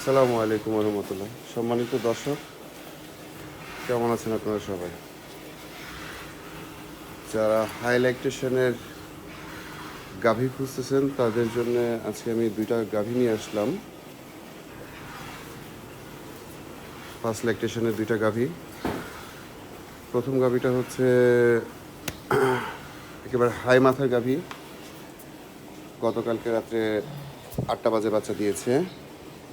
আসসালামু আলাইকুম রহমতুল্লাহ। সম্মানিত দর্শক, কেমন আছেন আপনারা সবাই? যারা হাই ল্যাকটেশনের গাভী খুঁজতেছেন তাদের জন্য আজকে আমি দুইটা গাভী নিয়ে আসলাম। ফার্স্ট ল্যাকটেশনের দুইটা গাভী। প্রথম গাভীটা হচ্ছে একেবারে হাই মাথার গাভী। গতকালকে রাত্রে 8টা বাজে বাচ্চা দিয়েছে,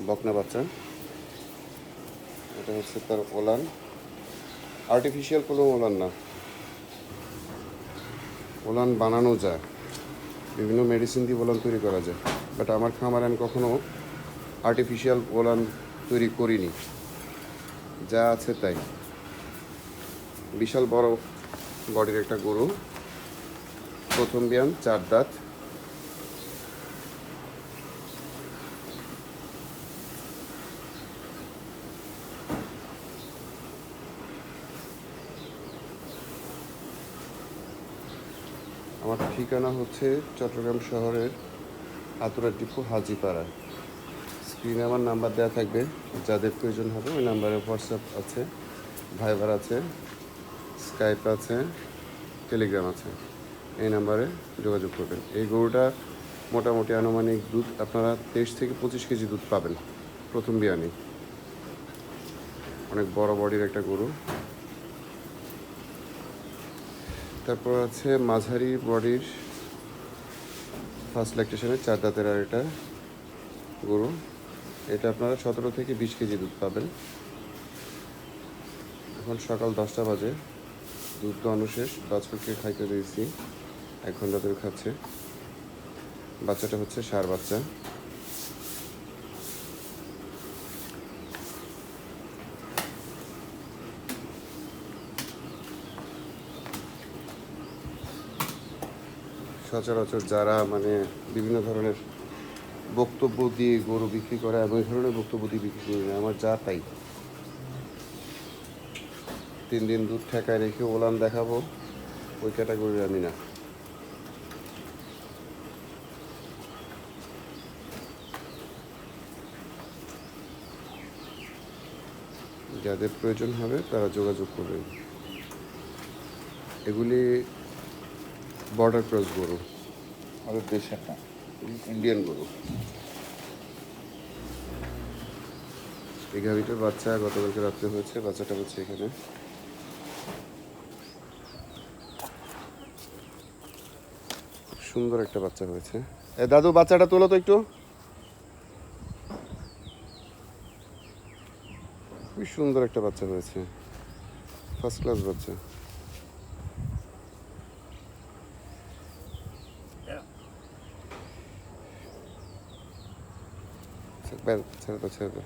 বকনা বাচ্চা। এটা হচ্ছে তার ওলান, আর্টিফিশিয়াল কোনো ওলান না, ওলান বানানো যায়, বিভিন্ন মেডিসিন দিয়ে ওলান তৈরি করা যায়। বাট আমার খামারে আমি কখনো আর্টিফিশিয়াল ওলান তৈরি করিনি, যা আছে তাই। বিশাল বড় বডির একটা গরু, প্রথম বিয়ান, 4 দাঁত। আমার ঠিকানা হচ্ছে চট্টগ্রাম শহরের আতুরা ডিপো, হাজিপাড়া। স্ক্রিনে আমার নাম্বার দেওয়া থাকবে, যাদের প্রয়োজন হবে ওই নাম্বারে হোয়াটসঅ্যাপ আছে, ভাইবার আছে, স্কাইপ আছে, টেলিগ্রাম আছে। এই নাম্বারে যোগাযোগ করবেন। এই গরুটা মোটামুটি আনুমানিক দুধ আপনারা 23 থেকে 25 কেজি দুধ পাবেন প্রথম বিয়ানে। অনেক বড় বডির একটা গরু। তারপর আছে মাঝারি বডির ফার্স্ট ল্যাকটেশনের 4 দাঁতের আর এটা গরু। এটা আপনারা 17 থেকে 20 কেজি দুধ পাবেন। এখন সকাল 10টা বাজে, দুধ দোয়ানো শেষ, বাছুরকে খাইতে দিয়েছি, 1 ঘন্টা ধরে খাচ্ছে। বাচ্চাটা হচ্ছে ষাঁড় বাচ্চা। সচরাচর যারা বিভিন্ন ধরনের বক্তব্য দিয়ে গরু বিক্রি করে, এবং এই ধরনের বক্তব্য দিয়ে বিক্রি করি না, আমার যা তাই। 3 দিন দুধ ঠেকায় রেখে ওলান দেখাবো, ওই ক্যাটাগরির আমি না। যাদের প্রয়োজন হবে তারা যোগাযোগ করবেন। এগুলি বর্ডার ক্রস গরু, আমাদের দেশের না, ইন্ডিয়ান গরু। এই গাভিটার বাচ্চা গতকালকে রাত্রে হয়েছে, বাচ্চাটা হচ্ছে এখানে। খুব সুন্দর একটা বাচ্চা হয়েছে। দাদু, বাচ্চাটা তোলো তো একটু। খুবই সুন্দর একটা বাচ্চা হয়েছে, ফার্স্ট ক্লাস বাচ্চা। ছেড়ে দাও, ছেড়ে দাও।